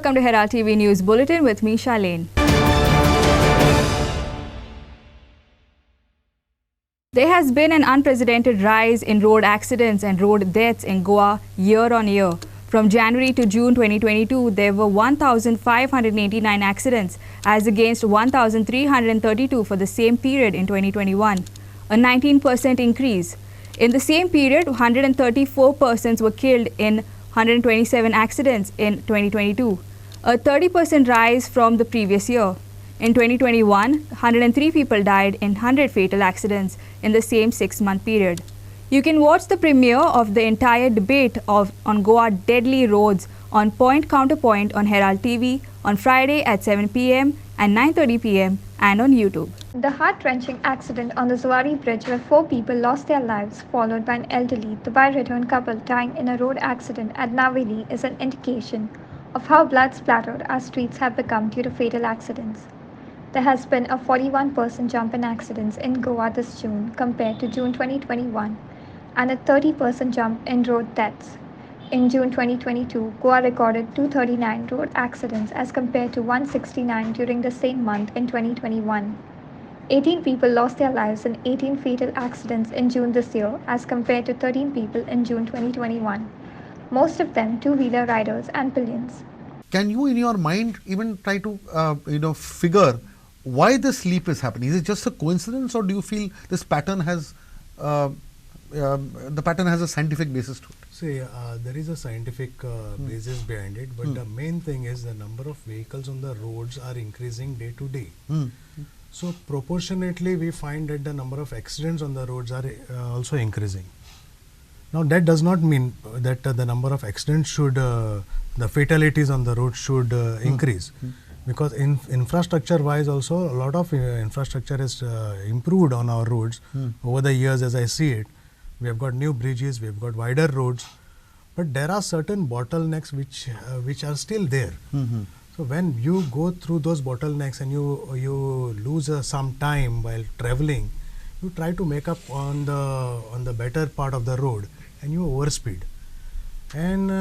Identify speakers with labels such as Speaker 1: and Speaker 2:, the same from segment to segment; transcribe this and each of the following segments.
Speaker 1: welcome to Herald TV News Bulletin with me, Shalene. There has been an unprecedented rise in road accidents and road deaths in Goa year on year. From January to June 2022, there were 1,589 accidents as against 1,332 for the same period in 2021, a 19% increase. In the same period, 134 persons were killed in 127 accidents in 2022, a 30% rise from the previous year. In 2021, 103 people died in 100 fatal accidents in the same 6-month period. You can watch the premiere of the entire debate on Goa deadly roads on Point Counterpoint on Herald TV on Friday at 7 p.m. and 9:30 p.m. and on YouTube.
Speaker 2: The heart-wrenching accident on the Zuari Bridge where 4 people lost their lives, followed by an elderly Dubai-return couple dying in a road accident at Naveli, is an indication of how blood-splattered our streets have become due to fatal accidents. There has been a 41% jump in accidents in Goa this June compared to June 2021 and a 30% jump in road deaths. In June 2022, Goa recorded 239 road accidents as compared to 169 during the same month in 2021. 18 people lost their lives in 18 fatal accidents in June this year as compared to 13 people in June 2021, most of them two-wheeler riders and pillions.
Speaker 3: Can you in your mind even try to figure why this leap is happening? Is it just a coincidence, or do you feel this pattern has a scientific basis to it?
Speaker 4: See, there is a scientific basis behind it, but the main thing is the number of vehicles on the roads are increasing day to day. So proportionately, we find that the number of accidents on the roads are also increasing. Now, that does not mean that the number of accidents should, the fatalities on the road should increase. Because infrastructure wise also, a lot of infrastructure has improved on our roads over the years. As I see it, we have got new bridges, we have got wider roads, but there are certain bottlenecks which are still there. So when you go through those bottlenecks and you lose some time while traveling, you try to make up on the better part of the road and you overspeed, and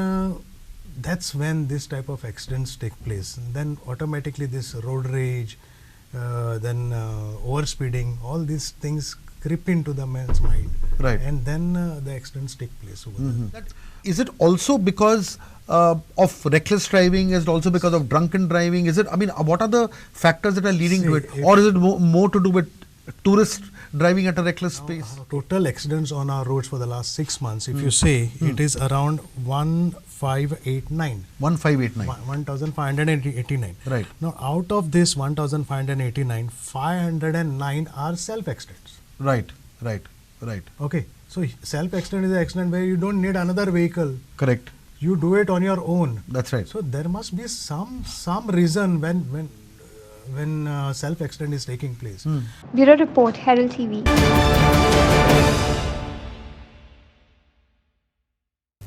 Speaker 4: that's when this type of accidents take place. And then automatically this road rage, then overspeeding, all these things creep into the man's mind,
Speaker 3: right?
Speaker 4: And then the accidents take place over there.
Speaker 3: Is it also because of reckless driving? Is it also because of drunken driving? Is it? I mean, what are the factors that are leading to it, or is it more to do with tourists driving at a reckless pace?
Speaker 4: Total accidents on our roads for the last 6 months, if you say, it is around 1589. 1589.
Speaker 3: Right.
Speaker 4: Now, out of this 1589, 509 are self-accidents.
Speaker 3: Right.
Speaker 4: Okay. So self-accident is an accident where you don't need another vehicle.
Speaker 3: Correct.
Speaker 4: You do it on your own.
Speaker 3: That's right.
Speaker 4: So there must be some reason when self-accident is taking place.
Speaker 2: Bureau Report, Herald TV.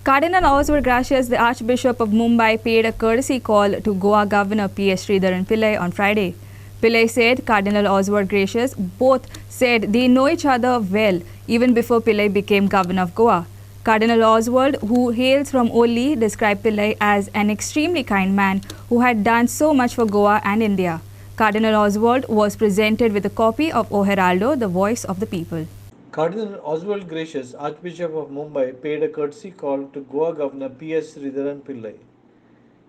Speaker 1: Cardinal Oswald Gracias, the Archbishop of Mumbai, paid a courtesy call to Goa Governor P.S. Sridharan Pillai on Friday. Pillai said Cardinal Oswald Gracias both said they know each other well even before Pillai became Governor of Goa. Cardinal Oswald, who hails from Olli, described Pillai as an extremely kind man who had done so much for Goa and India. Cardinal Oswald was presented with a copy of O Heraldo, the voice of the people.
Speaker 5: Cardinal Oswald Gracious, Archbishop of Mumbai, paid a courtesy call to Goa Governor P.S. Sridharan Pillai.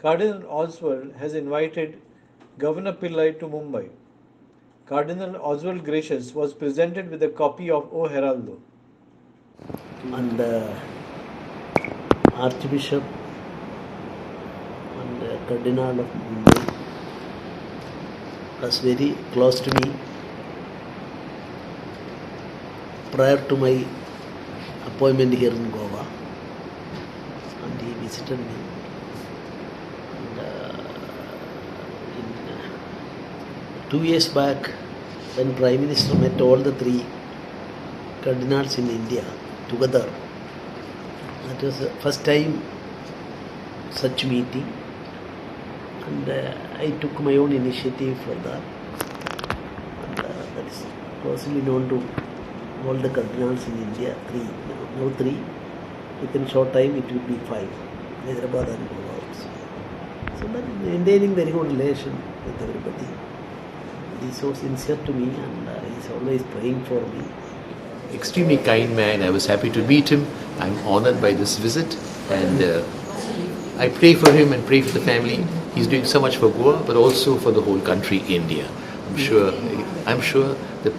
Speaker 5: Cardinal Oswald has invited Governor Pillai to Mumbai. Cardinal Oswald Gracious was presented with a copy of O Heraldo.
Speaker 6: And Archbishop and Cardinal of Mumbai was very close to me prior to my appointment here in Goa, and he visited me. And in 2 years back, when Prime Minister met all the 3 cardinals in India together, that was the first time such meeting, and I took my own initiative for that, and that is closely known to all the cardinals in India, 3, now 3, within short time it will be 5, Hyderabad and Goa also. So that maintaining very good relation with everybody. He's so sincere to me and he's always praying for me.
Speaker 7: Extremely kind man. I was happy to meet him. I'm honored by this visit, and I pray for him and pray for the family. He's doing so much for Goa, but also for the whole country, India. I'm sure that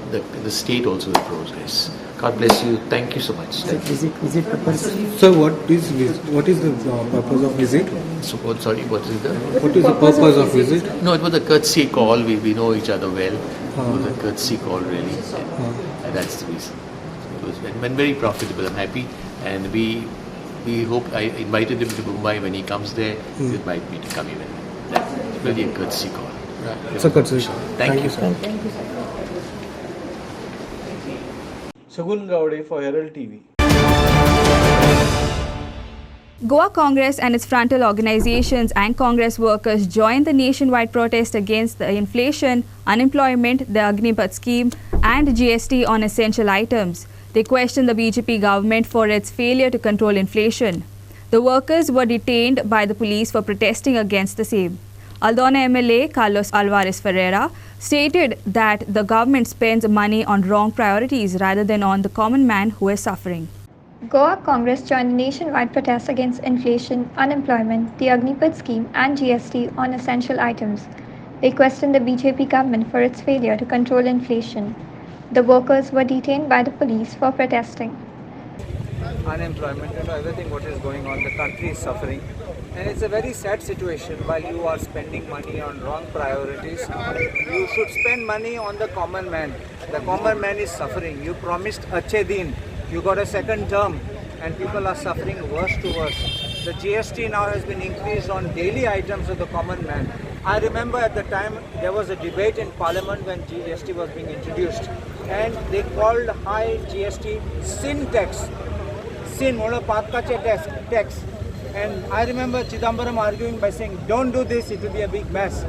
Speaker 7: the state also will progress. God bless you. Thank you so much.
Speaker 8: Visit purpose. So what is the purpose of visit?
Speaker 7: So, what is the?
Speaker 8: What is the purpose of visit?
Speaker 7: No, it was a courtesy call. We know each other well. It was a courtesy call, really. And that's the reason. It was been very profitable. I'm happy, and we hope. I invited him to Mumbai. When he comes there, he invite me to come even. That's really a courtesy call.
Speaker 8: It's a courtesy call.
Speaker 7: Thank you, sir.
Speaker 5: Sagun Gowde for Herald TV.
Speaker 1: Goa Congress and its frontal organizations and Congress workers joined the nationwide protest against the inflation, unemployment, the Agnipath scheme and GST on essential items. They questioned the BJP government for its failure to control inflation. The workers were detained by the police for protesting against the same. Aldona MLA Carlos Alvarez Ferreira stated that the government spends money on wrong priorities rather than on the common man who is suffering.
Speaker 2: Goa Congress joined the nationwide protest against inflation, unemployment, the Agnipath scheme and GST on essential items. They questioned the BJP government for its failure to control inflation. The workers were detained by the police for protesting.
Speaker 9: Unemployment and everything what is going on, the country is suffering. And it's a very sad situation while you are spending money on wrong priorities. You should spend money on the common man. The common man is suffering. You promised Achhe Din. You got a second term and people are suffering worse to worse. The GST now has been increased on daily items of the common man. I remember at the time there was a debate in Parliament when GST was being introduced and they called high GST sin tax. Sin, tax. And I remember Chidambaram arguing by saying, don't do this, it will be a big mess.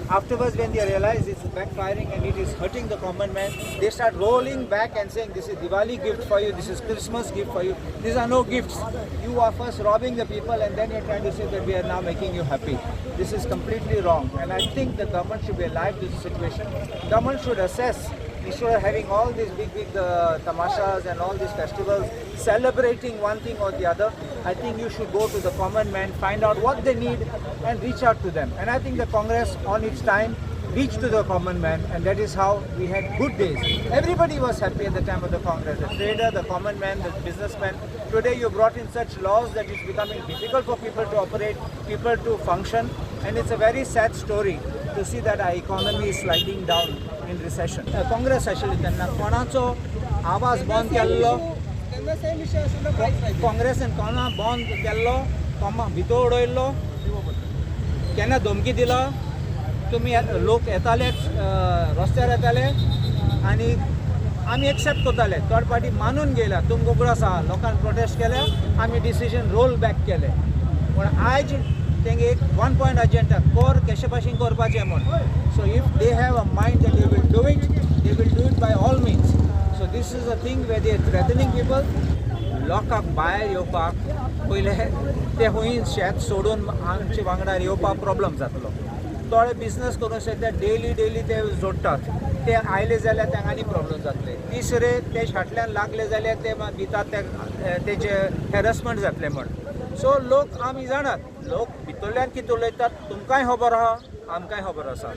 Speaker 9: Afterwards, when they realize it's backfiring and it is hurting the common man, they start rolling back and saying, this is Diwali gift for you, this is Christmas gift for you. These are no gifts. You are first robbing the people and then you're trying to say that we are now making you happy. This is completely wrong. And I think the government should be alive to this situation. Government should assess, instead of having all these big tamashas and all these festivals, celebrating one thing or the other, I think you should go to the common man, find out what they need and reach out to them. And I think the Congress on its time reached to the common man, and that is how we had good days. Everybody was happy at the time of the Congress, the trader, the common man, the businessman. Today you brought in such laws that it's becoming difficult for people to operate, people to function, and it's a very sad story to see that our economy is sliding down in recession. Congress actually त्यांना कोणाचो आवाज बंद केल्लो काँग्रेसन कोणा बंद केल्लो भितर उडयल्लो केन्ना धमकी दिला तुम्ही लोक येताले रस्त्यार येताले आनी आमी एक्सेप्ट करताले थर्ड पार्टी मानून गेल्या तुमकां उगड आसा लोकांनी प्रोटेस्ट केले आमी डिसिजन रोल बॅक केले पण आयज तेंगे एक वन पॉयंट एजेंडा कोर कशे भाशेन करपाचें म्हण so if they have a mind that they will do it by all mince so this is a thing way they threatening people लोकांक भायर येवपाक पयले ते खूंय शेत सोडून आमचे वांगडा येवपाक प्रॉब्लम जातलो थोडे बिजनेस करूं शकता डेली ते जोडटात ते आयले जाल्यार तांकांनी प्रॉब्लम जातले तिसरे ते फाटल्यान लागले जाल्यार ते दितात तेजे हॅरसमेंट जातले म्हण सो लोक आमी जाणात लोक भितरल्यान कितें उलयतात तुमकांय खबर आहा आमकांय खबर आसा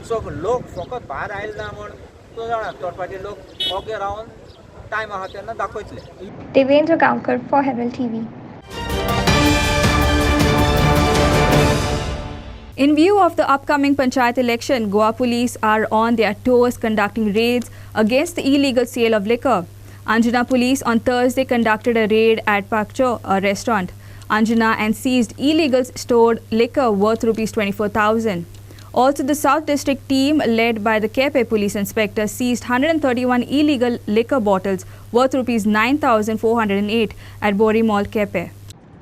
Speaker 9: सो लोक फकत भायर आयले ना म्हण तूं जाणात थोड फाटी लोक ओगे रावन टायम आहा तेन्ना दाखयतले.
Speaker 2: Devendra Gaonkar for Herald TV.
Speaker 1: In view of the upcoming Panchayat election, Goa police are on their toes conducting raids against the illegal sale of liquor. Anjana police on Thursday conducted a raid at Pakcho, a restaurant. Anjana and seized illegal stored liquor worth Rs 24,000. Also, the South District team led by the Kepe police inspector seized 131 illegal liquor bottles worth Rs 9,408 at Bori Mall, Kepe.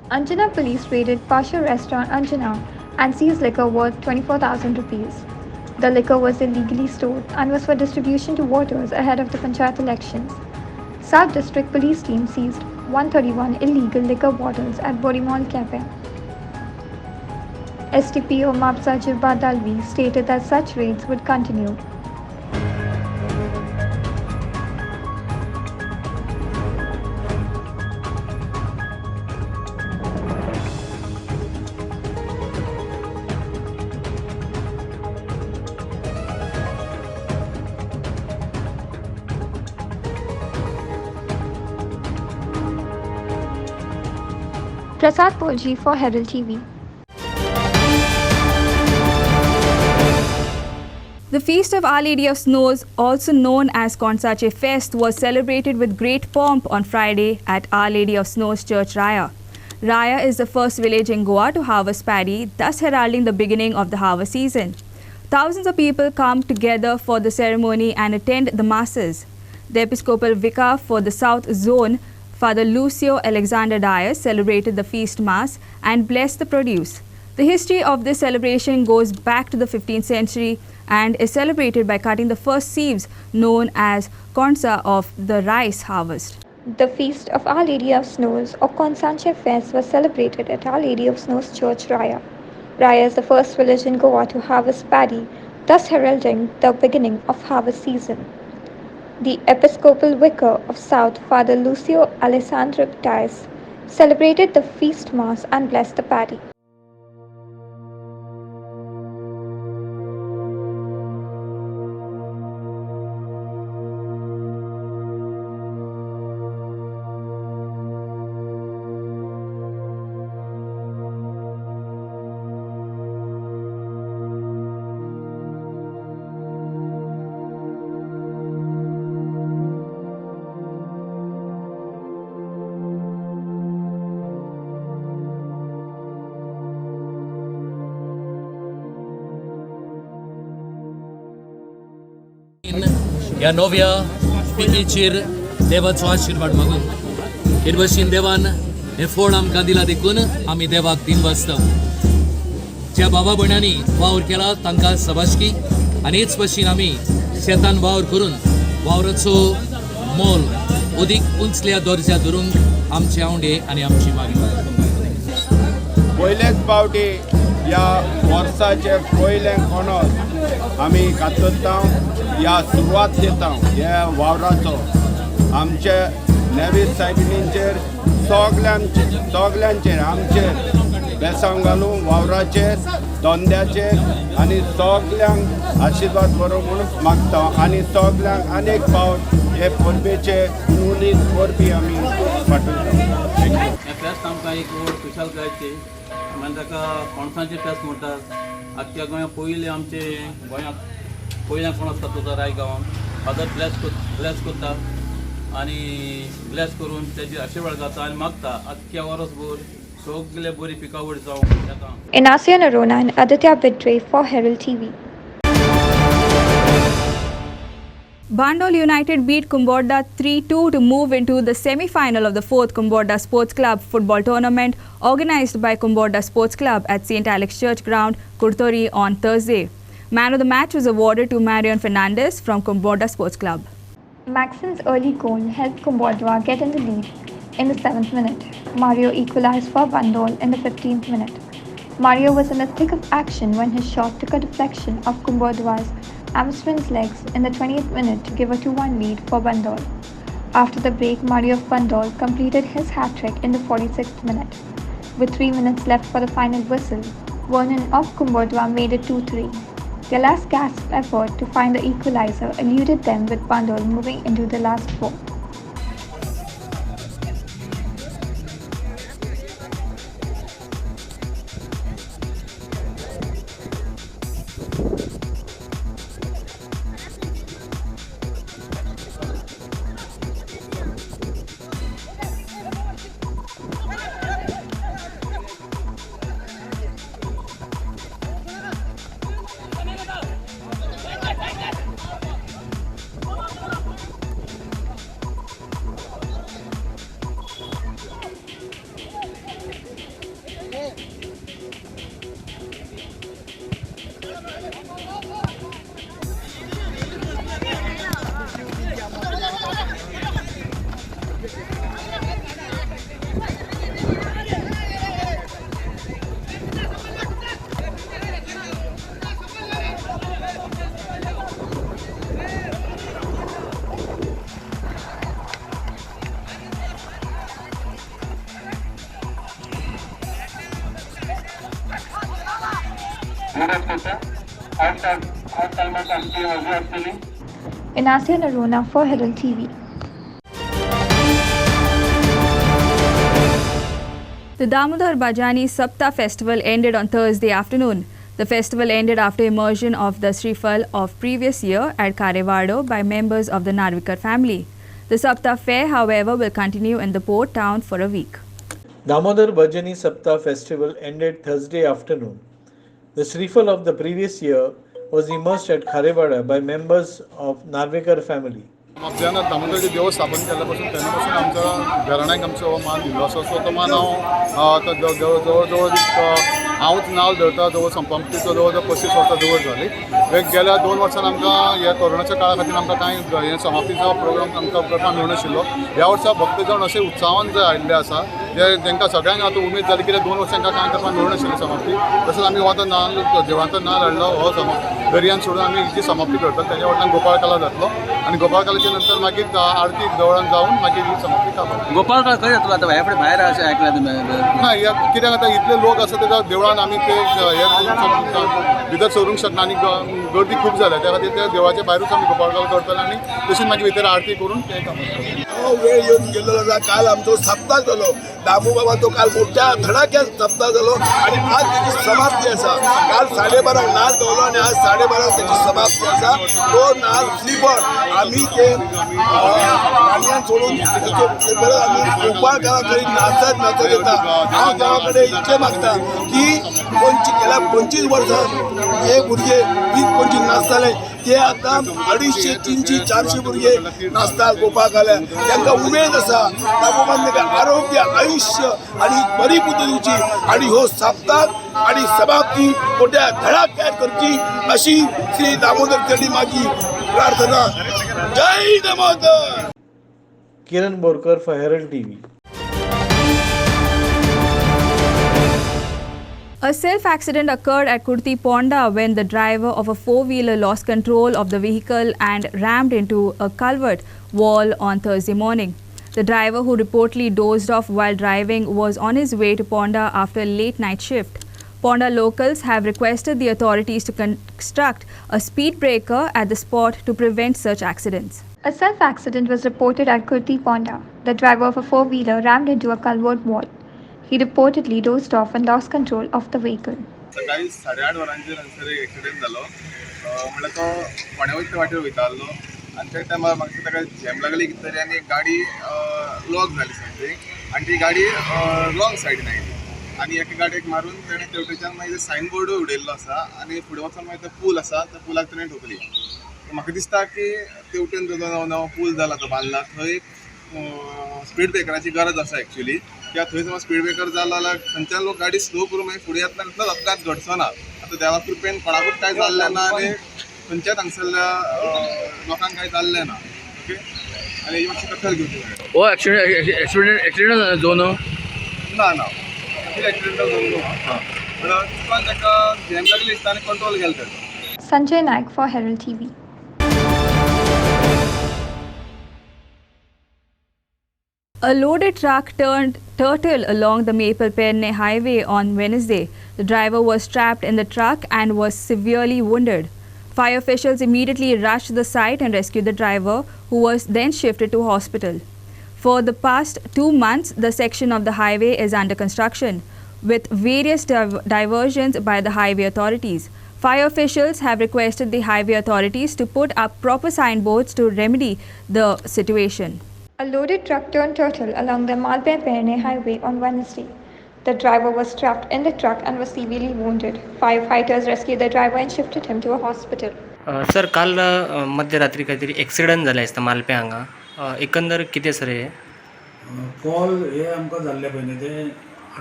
Speaker 2: Anjana police raided Pasha restaurant Anjana and seized liquor worth 24,000 rupees. The liquor was illegally stored and was for distribution to voters ahead of the Panchayat elections. South District Police team seized 131 illegal liquor bottles at Bori Mall, Kepe. STPO Mapsajir Badalvi stated that such raids would continue. Prasad Polji for Herald TV.
Speaker 1: The Feast of Our Lady of Snows, also known as Konsache Fest, was celebrated with great pomp on Friday at Our Lady of Snows Church Raya. Raya is the first village in Goa to harvest paddy, thus heralding the beginning of the harvest season. Thousands of people come together for the ceremony and attend the masses. The Episcopal Vicar for the South Zone, Father Lucio Alexander Dias, celebrated the feast mass and blessed the produce. The history of this celebration goes back to the 15th century and is celebrated by cutting the first sieves known as konsa of the rice harvest.
Speaker 2: The Feast of Our Lady of Snows or Konsache Fest was celebrated at Our Lady of Snows Church Raya. Raya is the first village in Goa to harvest paddy, thus heralding the beginning of harvest season. The Episcopal Vicar of South, Father Lucio Alessandro Dias, celebrated the feast mass and blessed the paddy.
Speaker 10: ह्या नव्या पिकेचेर देवाचो आशीर्वाद मागून हे भशेन देवान हे फळ आमकां दिला देखून आमी देवाक दिनवासता. ज्या बाबा भयणांनी वावर केला तांकां सबाशकी आनी हेच भशेन आमी शेतान वावर करून वावराचो मोल अदीक उंचल्या दर्ज्यार धरूंक आमचे आवडे आनी आमची मागणी.
Speaker 11: पयलेच फावटी ह्या वर्साचे पयले कोणोस आमी कातरता ह्या सुरवात दिता ह्या वावराचो आमचे नेवीस सायबिणींचेर सगल्यांचेर आमचेर बेसांव घालून वावराचेर धंद्याचेर आनी सगल्यांक आशिर्वाद बरो म्हणून मागता आनी सगल्यांक आनेक फावट हे परबेचे उणीत परबी आमी फाटयता.
Speaker 12: हे फेस्त आमकां एक स्पेशल गायचे आमी ताका पणसाचें फेस्त म्हणटात. आख्ख्या गोंयांत पयले आमचे गोंयांत पयल्या कोण आसता तो रायगांवांत फादर ब्लेस करता आनी ब्लेस करून तेजी आशिर्वाद जाता आनी मागता आख्ख्या वर्सभर सगळे बरी पिकावळ जावं शेतां.
Speaker 2: Inacio Narona and Aditya Bidre for Herald TV.
Speaker 1: Bandol United beat Kumborda 3-2 to move into the semi-final of the 4th Kumborda Sports Club football tournament organised by Kumborda Sports Club at St. Alex Church Ground, Kurtori on Thursday. Man of the match was awarded to Marion Fernandez from Kumborda Sports Club.
Speaker 2: Maxon's early goal helped Kumborda get in the lead in the 7th minute. Mario equalized for Bandol in the 15th minute. Mario was in the thick of action when his shot took a deflection of Kumborda's Amstrom's legs in the 20th minute to give a 2-1 lead for Bandol. After the break, Mario of Bandol completed his hat-trick in the 46th minute. With 3 minutes left for the final whistle, Vernon of Kumborda made it 2-3. Their last gasp effort to find the equalizer eluded them, with Bandol moving into the last four. Inasia Narona for Herald TV.
Speaker 1: The Damodar Bhajani Sapta festival ended on Thursday afternoon. The festival ended after immersion of the Srifal of previous year at Karevado by members of the Narvikar family. The Sapta fair, however, will continue in the port town for a week.
Speaker 5: Damodar Bhajani Sapta festival ended Thursday afternoon. The Srifal of the previous year was immersed at Karevada by members of Narvikar family.
Speaker 13: जेन्ना दामोदराचें देवूळ स्थापन केल्ले पासून तेन्ना पासून आमच्या घराण्याक आमचो मान दिल्लो आसा. सो तो मान हांव जवळ जवळ हांवूच नांव धरता जवळ संपाप्तीचो जवळ जवळ 35 वर्सां जवळ जाली. गेल्या 2 वर्सान आमकां ह्या कोरोनाच्या काळा खातीर आमकां कांय हे समाप्तीचो प्रोग्राम आमकां करपाक मेळनाशिल्लो. ह्या वर्सा भक्त जण अशे उत्साहान जे आयिल्ले आसा जेंकां सगळ्यांक आतां उमेद जाली कित्याक 2 वर्सां तांकां कांय करपाक मेळनाशिल्लें समाप्ती. तसोच आमी हो आतां नाल्ल देवाचो नाल्ल हाडलो हो दर्यान सोडून आमी हिची समाप्ती करतात. ताच्या फाटल्यान गोपाळ काला जातलो आनी गोपाळ कालाच्या नंतर मागीर आरती देवळान जावन मागीर ही समाप्ती करतात.
Speaker 12: गोपाळ काळ खंय जातलो आतां ह्या भायर अशें आयकलां तुमी?
Speaker 13: ना कित्याक आतां इतले लोक आसा त्या देवळान आमी ते भितर सरूंक शकना आनी गर्दी खूब जाल्या त्या खातीर त्या देवळाच्या भायरूच आमी गोपाळ काल करतले आनी तशीच मागीर भितर आरती करून ते काम करतले.
Speaker 14: वेळ येवन गेल्लो आसा. काल आमचो सप्ताक जालो. दामू बाबाचो काल मोठ्या धडाक्यात सप्ताक जालो आनी आज तेची समाप्ती आसा. काल 12:30 नाल दवरलो आनी आज 12:30 तेची समाप्ती आसा. तो नाल स्लीपर आमी ते पाणयान सोडून आमी गोपाळ काळा कडेन नाचत येता. हांव देवा कडेन इतलें मागता की गेल्या 25 वर्सां हे भुरगे 20-25 नाचताले ते आतां 250, 300, 400 भुरगे नाचतात गोपाळ काल्यान. तांकां उमेद आसा. दामोबान तांकां आरोग्य आयुश्य आनी बरी बुद्धी दिवची आनी ह्यो सप्ताक आनी समाप्ती मोठ्या धडाक्यात करची अशी श्री दामोदर चरणी माझी प्रार्थना. जय Damodar.
Speaker 5: Kiran Borkar for Herald TV.
Speaker 1: A self-accident occurred at Kurti Ponda when the driver of a four-wheeler lost control of the vehicle and rammed into a culvert wall on Thursday morning. The driver, who reportedly dozed off while driving, was on his way to Ponda after a late night shift. Ponda locals have requested the authorities to construct a speed breaker at the spot to prevent such accidents.
Speaker 2: A self-accident was reported at Kurti Ponda. The driver of a four-wheeler rammed into a culvert wall. He reportedly dozed off and lost control of the vehicle.
Speaker 15: सकाळी 8:30 वरांचेर हांगसर एक accident जालो. म्हळ्यार तो फोंड्या वयता वाटेर वयता आसलो आनी त्या टायमार म्हाका ताका झॅम लागली कितें तरी आनी एक गाडी लॉक जाली समथींग आनी ती गाडी रॉंग सायडीन आयली आनी एका गाडयेक मारून ताणें तेवटेच्यान मागीर सायनबोर्डूय उडयल्लो आसा आनी फुडें वचून मागीर तो पूल आसा त्या पुलाक ताणें ठोकली. म्हाका दिसता की तेवटेन जो नवो पूल जाला तो बांदला थंय स्पीड ब्रेकराची गरज आसा एक्चुअली. कित्याक थंय समज स्पीड ब्रेकर जालो जाल्यार खंयच्यान लोक गाडी स्लो करून मागीर फुडें येतना इतलोच अपघात घडचो ना. आतां देवा कृपेन कोणाकूच कांय जाल्लें ना आनी खंयच्याच हांगसरल्या लोकांक कांय जाल्लें ना. ओके आनी ही मातशी दखल घेवची मेळटा.
Speaker 10: हो एक्सिडेंट जो न्हू
Speaker 15: ना ना एक्सिडेंटल जावन न्हू. पण ताका झॅम लागली दिसता आनी कंट्रोल गेलो ताजो.
Speaker 2: Sanjay Naik for Herald TV.
Speaker 1: A loaded truck turned turtle along the Maple-Perne highway on Wednesday. The driver was trapped in the truck and was severely wounded. Fire officials immediately rushed to the site and rescued the driver, who was then shifted to hospital. For the past 2 months, the section of the highway is under construction, with various diversions by the highway authorities. Fire officials have requested the highway authorities to put up proper signboards to remedy the situation.
Speaker 2: A loaded truck turned turtle along the Maple-Perne highway on Wednesday. The driver was trapped in the truck and was severely wounded. Firefighters rescued the driver and shifted him to a hospital.
Speaker 16: Sir काल मध्यरात्री काहीतरी accident जाला दिसता मालपे हांगा. एकंदर कितें sir हे
Speaker 17: call हे आमकां जाल्ले पयलीं ते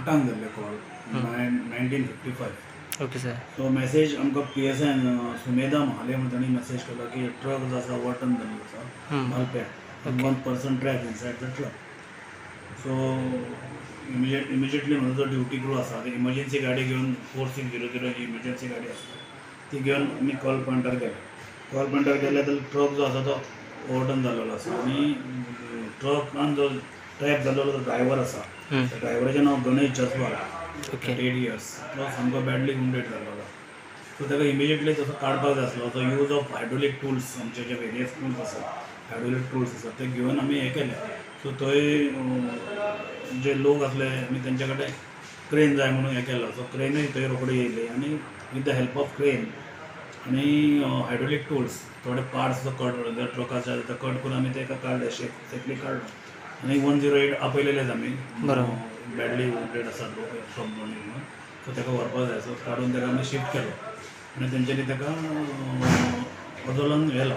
Speaker 17: 8 जाल्ले call 1955.
Speaker 16: Okay sir.
Speaker 17: So message आमकां PSI सुमेधा महाले म्हणून तांणी मेसेज केला की ट्रक जो आसा वॉटन जाल्लो आसा मालप्या. 1 person trapped inside the truck. So immediately म्हजो जो ड्युटी क्रू आसा ते इमर्जन्सी गाडी घेवन 4600 जी इमर्जन्सी गाडी आसा ती घेवन आमी कॉल पॉयंटार गेले. कॉल पॉयंटार गेले जाल्यार ट्रक जो आसा तो ओवरटर्न जाल्लो आसा आनी ट्रकान जो ट्रॅप जाल्लो तो ड्रायव्हर आसा त्या ड्रायव्हराचें नांव गणेश जसवाल. 8 years. तो सामको बॅडली वुंडेड जाल्लो. सो ताका इमिजिएटली तसो काडपाक जाय आसलो. सो यूज ऑफ हायड्रोलिक टूल्स आमचे जे वेरियस टूल्स आसात हायड्रोलिक टूल्स आसात ते घेवन आमी हें केलें. सो थंय जे लोक असले आमी तेंच्या कडेन क्रेन जाय म्हणून हें केलो. सो क्रेनूय थंय रोखडी येयली आनी with the help of crane आनी हायड्रोलिक टूल्स थोडे पार्ट्स कट ट्रकाचे आसा ते कट करून आमी तेका काडले सेफली काडलो आनी 108 आपयलेलेच आमी बॅडली वुंडेड आसा लोक फ्रॉम म्हणून. सो ताका व्हरपाक जाय. सो काडून ताका आमी शिफ्ट केलो आनी तेंच्यांनी ताका हॉस्पिटलांत व्हेलो.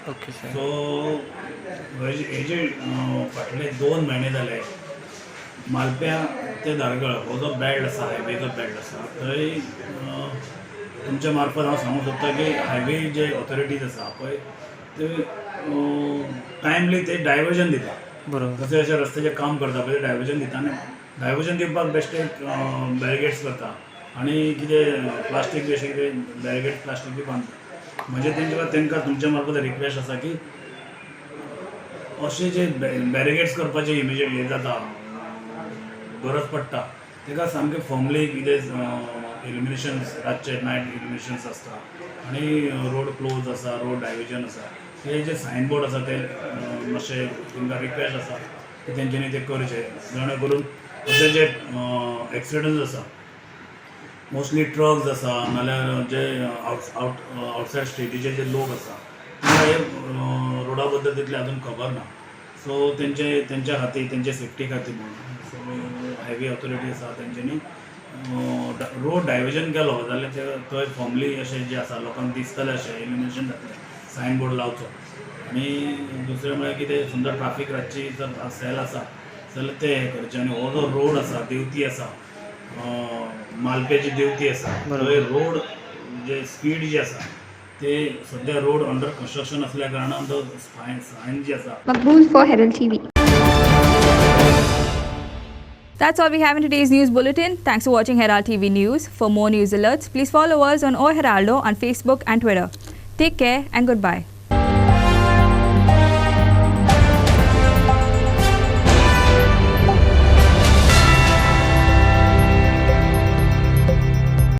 Speaker 16: Okay sir.
Speaker 17: सो हेजे फाटले 2 म्हयने जाले मालप्या ते धारगळ हो जो बेल्ट आसा हायवे जो बेल्ट आसा थंय तुमच्या मार्फत हांव सांगूंक सोदता की हायवे जे ऑथॉरिटीज आसा पळय ते टायमली ते डायवर्जन दिता.
Speaker 16: बरोबर.
Speaker 17: जशें जशें रस्त्याचें काम करता पळय ते डायवर्जन दिता आनी डायवर्जन दिवपाक बेश्टे बॅरिगेड्स करता आनी कितें प्लास्टीक बी अशें कितें बॅरिगेड प्लास्टीक बी बांदता. म्हणजे तांकां तुमच्या मार्फत रिक्वेस्ट आसा की अशें जे बॅरिगेड्स करपाचें इमिजिएट हें जाता गरज पडटा ताका सामकें फॉर्मली कितें इल्युमिनेशन्स रातचे नायट इल्युमिनेशन्स आसता आनी रोड क्लोज आसा रोड डायवर्जन आसा ते जे सायनबोर्ड आसा ते मातशें तांकां रिक्वेस्ट आसा की तेंच्यांनी ते करचे जेणे करून अशे जे एक्सिडंट्स आसा मोस्टली ट्रक्स आसा नाल्यार जे आवटसायड स्टेटीचे जे लोक आसा तांकां हे रोडा बद्दल तितलें अजून खबर ना. सो तेंच्या खातीर तेंचे सेफ्टी खातीर म्हणून सो हायवे ऑथॉरिटी आसा तेंच्यांनी रोड डायवर्जन केलो जाल्यार थंय फॉर्मली अशें जें आसा लोकांक दिसतलें अशें इल्युमिनेशन जातलें सायनबोर्ड लावचो. आनी दुसरें म्हळ्यार कितें समजा ट्राफीक रातची जर सेल आसा जाल्यार ते हें करचें. आनी हो जो रोड आसा देंवती आसा मालपेची देंवती आसा थंय रोड जे स्पीड जी आसा ते सद्या रोड अंडर कन्स्ट्रक्शन असल्या कारणान तो सायन जी आसा.
Speaker 2: Maqbool for Herald TV.
Speaker 1: That's all we have in today's news bulletin. Thanks for watching Herald TV News. For more news alerts, please follow us on O Heraldo on Facebook and Twitter. Take care and goodbye.